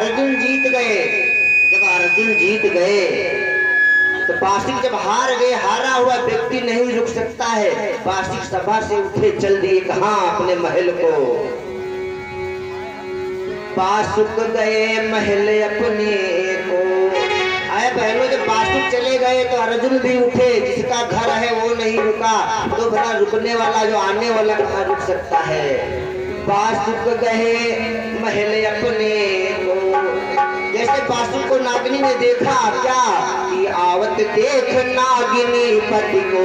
अर्जुन जीत गए। जब अर्जुन जीत गए तो बासिक जब हार गए, हारा हुआ व्यक्ति नहीं रुक सकता है। बासिक सभा से उठे, चल दिए कहां? अपने महल को। बासुक गए महल अपने को। आए बहनों, जब बासुक चले गए तो अर्जुन भी उठे। जिसका घर है वो नहीं रुका, तो भला रुकने वाला जो आने वाला कहाँ रुक सकता है। बासुक गए महल अपने को। जैसे बासुक को नागिनी ने देखा, क्या कि आवत देख नागिनी पति को।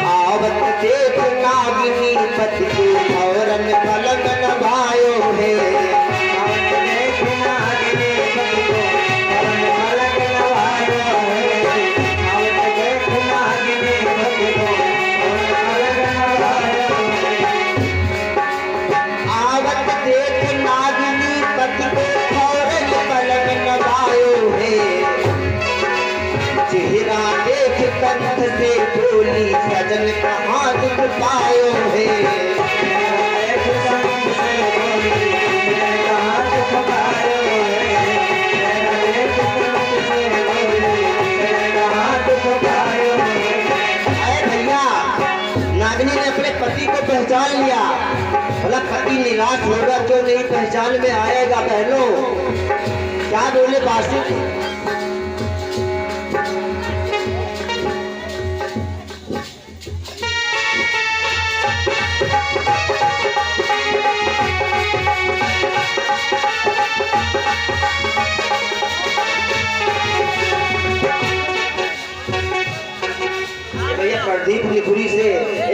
आवत देख नागिनी पति को, औरन पलक नभायो है। आवत देख नागिनी पति को, औरन पलक नभायो है। आवत देख नागिनी पति को, औरन पलक नभायो है। आवत देख नागिनी पति को, औरन पलक नभायो है। चेहरा देख कंठ से बोली, सजन कहाँ दुख पायो है। भैया, नागिनी ने अपने पति को पहचान लिया। बोला पति निराश होगा क्यों नहीं पहचान में आएगा। बहनों, क्या बोले बासुक? प्रदीप निपुरी से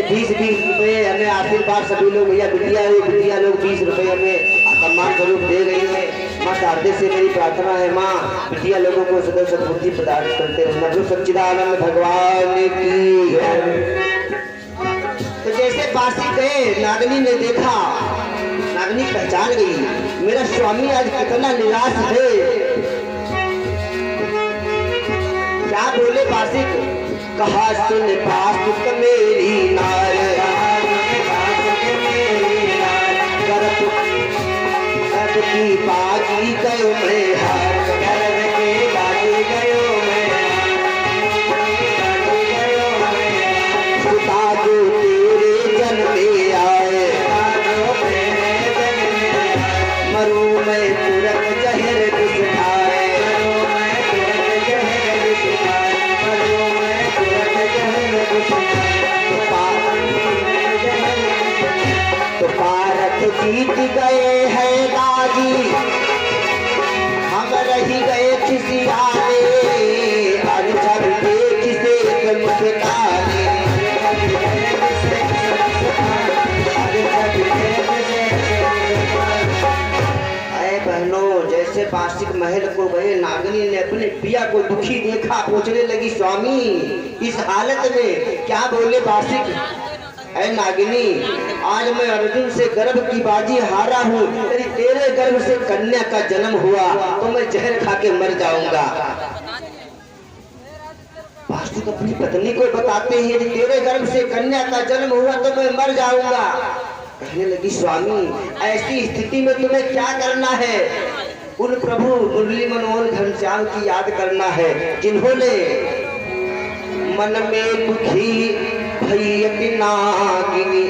20-20 रुपए हमें आशीर्वाद सभी लोग, भैया बिटिया लोग 20 रुपए हमें सम्मान स्वरूप दे रही है। माँ शारदे से मेरी प्रार्थना है, माँ बिटिया लोगों को सदैव सद्बुद्धि प्रदान करते रहना। प्रभु सच्चिदानंद भगवान की। तो जैसे बासी गए, नागिनी ने देखा, नागिनी पहचान गई, मेरा स्वामी आज कितना निराश है। क्या बोले बासिक? कहा सुन बासुक मेरी नार, करत की बाजी गयो मैं हार। करत की बाजी गयो मैं सुता जो तेरे जन्मे आए। मरू मैं तुरंत जहर घुस खाए। तो पारत जीत गए हैं दादी, हम रही गए खिसियाने। अर्जब देख से मुस्काने। अरे बहनों, जैसे बासिक महल को गए, नागिनी ने अपने पिया को दुखी देखा, पूछने लगी स्वामी इस हालत में। क्या बोले बासिक? ऐ नागिनी, आज मैं अर्जुन से गर्भ की बाजी हारा हूँ। यदि तेरे गर्भ से कन्या का जन्म हुआ तो मैं जहर खा के मर जाऊंगा। बासुक अपनी पत्नी को बताते हैं, यदि तेरे गर्भ से कन्या का जन्म हुआ तो मैं मर जाऊंगा। कहने लगी स्वामी, ऐसी स्थिति में तुम्हें क्या करना है? उन प्रभु मुरली मनोहर घनश्याम की याद करना है, जिन्होंने मन में दुखी भैयति नागिनी।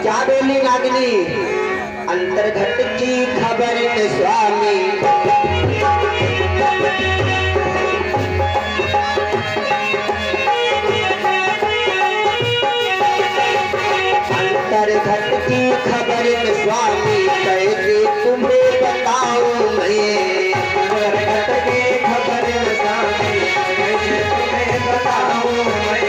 क्या बोली नागिनी? अंतर्घट की खबर स्वामी। अंतर्घट की खबर स्वामी, कैसे तुम्हें बताऊं मैं। अंतर्घट की खबर स्वामी, कैसे तुम्हें बताऊं मैं।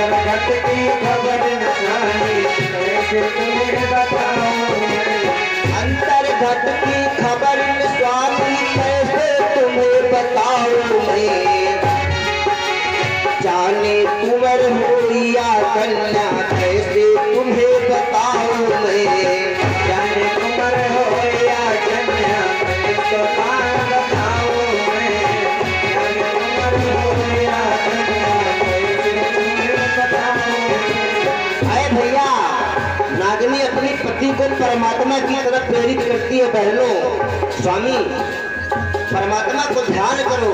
अंतर्घट की खबर स्वामी, कैसे तुम्हें बताऊं मैं। अंतर्घट की खबर परमात्मा की तरफ प्रेरित करती है। बहनों स्वामी परमात्मा को ध्यान करो,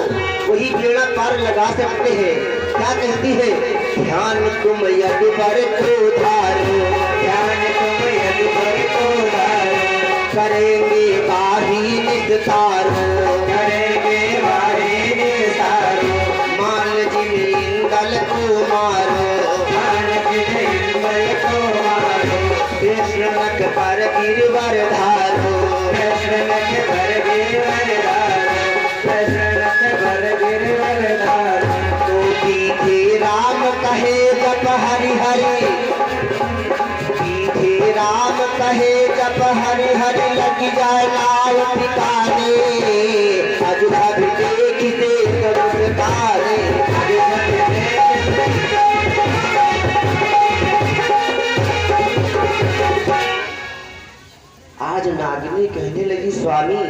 वही बेड़ा पार लगा सकते हैं। क्या कहती है? ध्यान तुम यदि पर को धारो, ध्यान तुम यदि पर को धारो, करेंगे बाही निस्तारो, करेंगे बाही निस्तारो, मान जिन इंदल को मारो, मान जिन इंदल को मारो, कृष्णक पर गिरवर धारो, कृष्णक पर गिरवर धारो, कृष्णक पर गिरवर धारो। तो सीधे राम कहे जप हरि हरि, सीधे राम कहे जप हरि हरि, लग जाए नाव ठिकाने, अजब देखते कब तारे। आज नागिनी कहने लगी स्वामी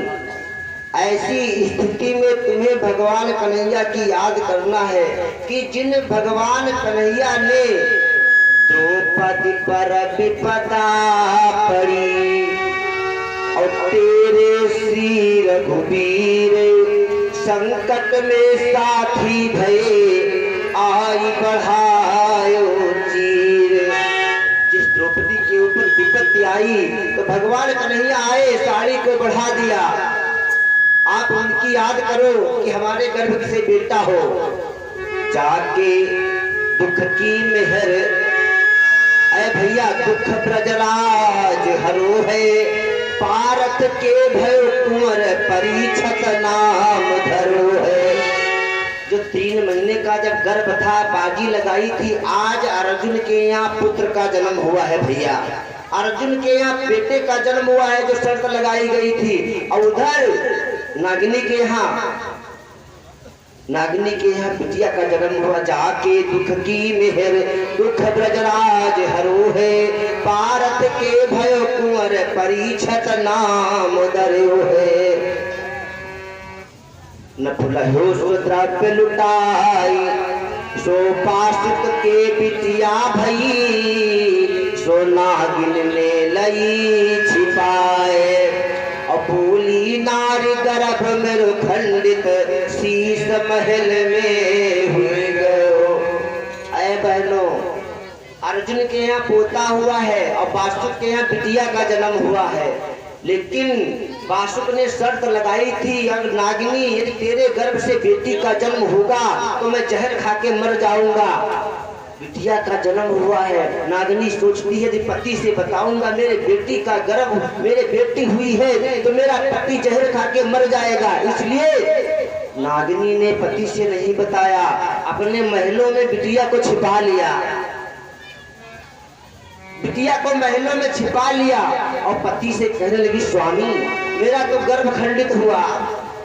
ऐसी स्थिति में तुम्हें भगवान कन्हैया की याद करना है कि जिन भगवान कन्हैया ने द्रौपदी पर विपदा पड़ी और तेरे श्री रघुवीर संकट में साथी भये, आई बढ़ायो चीर। जिस द्रौपदी के ऊपर विपत्ति आई तो भगवान कन्हैया आए, साड़ी को बढ़ा दिया। आप उनकी याद करो कि हमारे गर्भ से बेटा हो, जाके दुख की मेहर, अरे भैया दुख ब्रजराज हरो है, पारत के भय कुंवर परीक्षत नाम धरो है। जो 3 महीने का जब गर्भ था, बाजी लगाई थी, आज अर्जुन के यहाँ पुत्र का जन्म हुआ है। भैया अर्जुन के यहाँ बेटे का जन्म हुआ है, जो शर्त लगाई गई थी। और उधर नागिनी के यहाँ बिटिया का जन्म हुआ, जाके दुख की मेहर दुख ब्रजराज हरो है, पारत के भय कुंवर परीक्षत नाम धरो है। न फुलहो सो द्रव्य लुटाई, सो पाशुक के बिटिया भई, सो नागिन ने लई छिपाए, अबूली नारी गर्भ में खंडित, शीश महल में हुई गयो। अय बहनों अर्जुन के यहाँ पोता हुआ है और बासुक के यहाँ बिटिया का जन्म हुआ है, लेकिन बासुक ने शर्त लगाई थी, अगर नागिनी यदि तेरे गर्भ से बेटी का जन्म होगा तो मैं जहर खा के मर जाऊंगा। बिटिया का जन्म हुआ है, नागिनी सोचती है यदि पति से बताऊंगा मेरे बेटी का गर्भ मेरे बेटी हुई है तो मेरा पति जहर खा के मर जाएगा। इसलिए नागिनी ने पति से नहीं बताया, अपने महलों में बिटिया को छिपा लिया, बिटिया को महलों में छिपा लिया और पति से कहने लगी स्वामी मेरा तो गर्भ खंडित हुआ,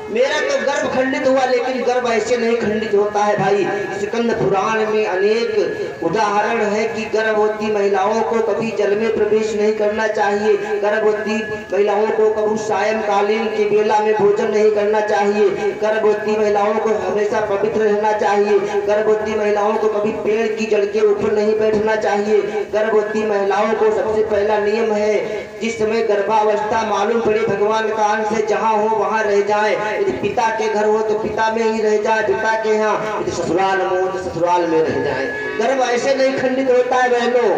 मेरा तो गर्भ खंडित हुआ। लेकिन गर्भ ऐसे नहीं खंडित होता है भाई। स्कंद पुराण में अनेक उदाहरण है कि गर्भवती महिलाओं को कभी जल में प्रवेश नहीं करना चाहिए, गर्भवती महिलाओं को कभी सायंकालीन के बेला में भोजन नहीं करना चाहिए, गर्भवती महिलाओं को हमेशा पवित्र रहना चाहिए, गर्भवती महिलाओं को कभी पेड़ की जड़ के ऊपर नहीं बैठना चाहिए। गर्भवती महिलाओं को सबसे पहला नियम है जिस समय गर्भावस्था मालूम पड़े भगवान का अंश है, जहाँ हो वहाँ रह जाए। यदि पिता के घर हो तो पिता में ही रह जाए, पिता के यहाँ, यदि ससुराल में हो तो ससुराल में रह जाए। गर्भ ऐसे नहीं खंडित होता है बहनों।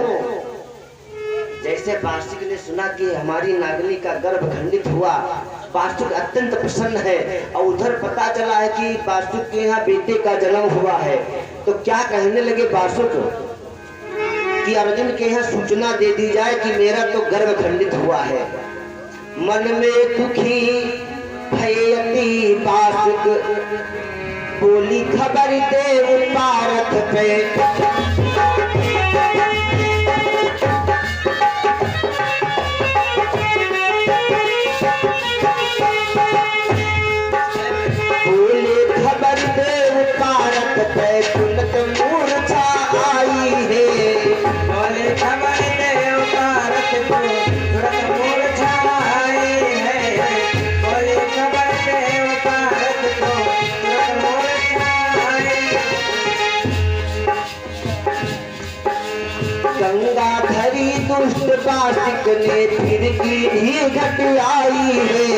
जैसे बासुक ने सुना कि हमारी नागिनी का गर्भ खंडित हुआ, बासुक अत्यंत प्रसन्न है और उधर पता चला है कि बासुक के यहाँ बेटे का जन्म हुआ है, तो क्या कहने लगे बासुक कि अर्जुन के यहाँ सूचना दे दी जाए कि मेरा तो गर्भ खंडित हुआ है। मन में दुखी भयती बासुक बोली खबर दे पारथ पे, बोली खबर दे पारथ पे, तुरंत मूर्छा आई है। बोले खबर दे पारथ पे, तुरंत मूर्छा आई है। बोले खबर दे पारथ को, तुरंत मूर्छा आई। दुष्ट बासिक ने फिर की ही घट आई है।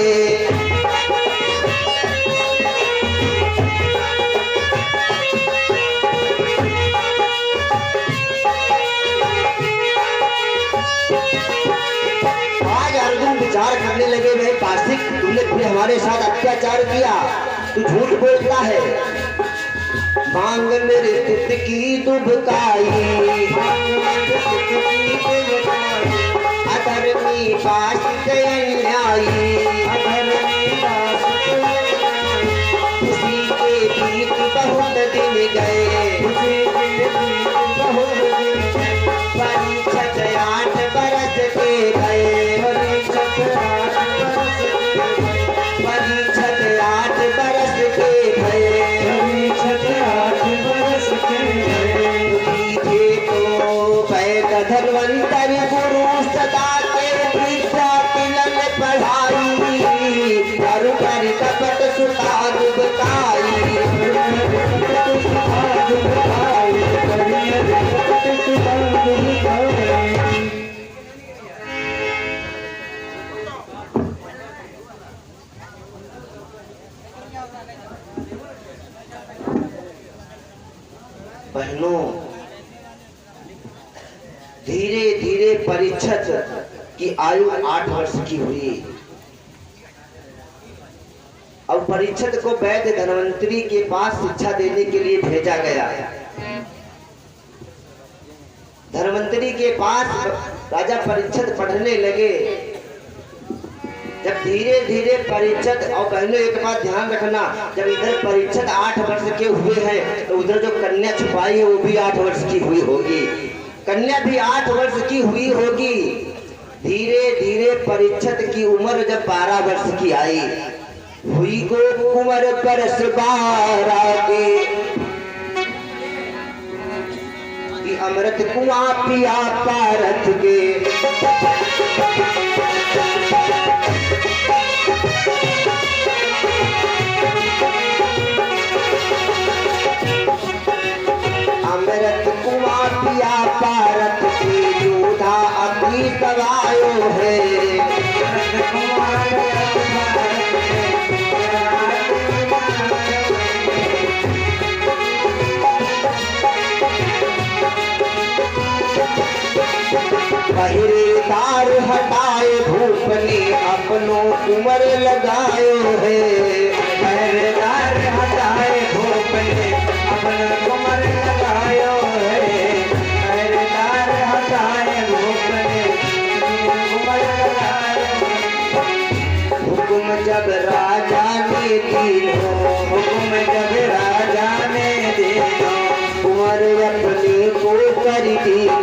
विचार करने लगे, वह बासिक तूने फिर हमारे साथ अत्याचार किया, तू झूठ बोलता है। मांग मेरे चित्त की दुबकाई, अधर्मी बासिक अन्यायी, उसी के बीच बहुत दिन गए, परीक्षित 8 बरस के गए, परीक्षित 8 बरस के भये, तो वैद धन्वंतरि गुरु सदा के विद्या तिलन पढ़ाई, कर कर कपट सुता दुबकाई, बहनों, धीरे धीरे परीक्षित की आयु 8 वर्ष की हुई। अब परीक्षित को वैद्य धन्वंतरि के पास शिक्षा देने के लिए भेजा गया। धन्वंतरि के पास राजा परीक्षित पढ़ने लगे। जब धीरे धीरे परीक्षित, और बहनों एक बात ध्यान रखना, जब इधर परीक्षित 8 वर्ष के हुए हैं तो उधर जो कन्या छुपाई है वो भी 8 वर्ष की हुई होगी, कन्या भी 8 वर्ष की हुई होगी। धीरे धीरे परीक्षित की उम्र जब 12 वर्ष की आई, हुई को उम्र परस 12 के, कि अमृत कुआं पिया पारथ के, अमृत कुआं पिया पारथ के, योधा अग्नि सवायो है, पहरेदार हटाए भूप ने अपनों उमर लगायो है, पहरेदार हटाए भूप ने अपना उमर लगायो है, पहरेदार हटाए भूप ने उमर लगायो। हुक्म जब राजा ने दियो, हुक्म जब राजा ने दियो, उमर अपने को कर दियो,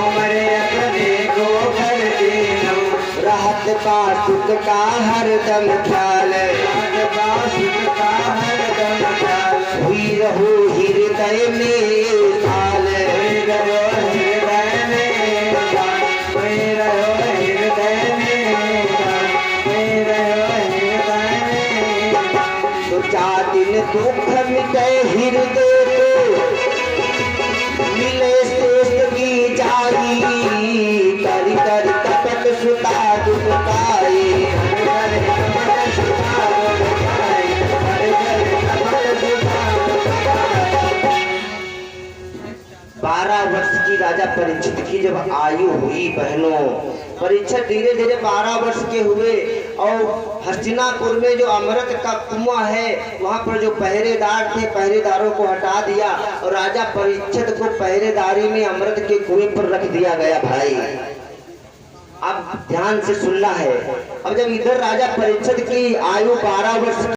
उमर अपने को कर दियो। राहत का सुख का हरदम ख्याल, राहत का सुख का हरदम ख्याल, हुई रहो हृदय में साल, हुई रहो हृदय में साल, हुई रहो हृदय में साल, हुई रहो हृदय में साल। तो 4 दिन दुख मिटे हृदय को, मिले श्रेष्ठ की जाई, कर कर कपट सुता दुबकाई, कर कर कपट सुता दुबकाई, कर कर कपट सुता दुबकाई। 12 वर्ष की राजा परीक्षित की जब आयु हुई, बहनों, परीक्षित धीरे धीरे 12 वर्ष के हुए, और हस्तिनापुर में जो अमृत का कुआं है वहां पर जो पहरेदार थे, पहरेदारों को हटा दिया और राजा परीक्षित को पहरेदारी में अमृत के कुएं पर रख दिया गया। भाई अब ध्यान से सुनना है। अब जब इधर राजा परीक्षित की आयु 12 वर्ष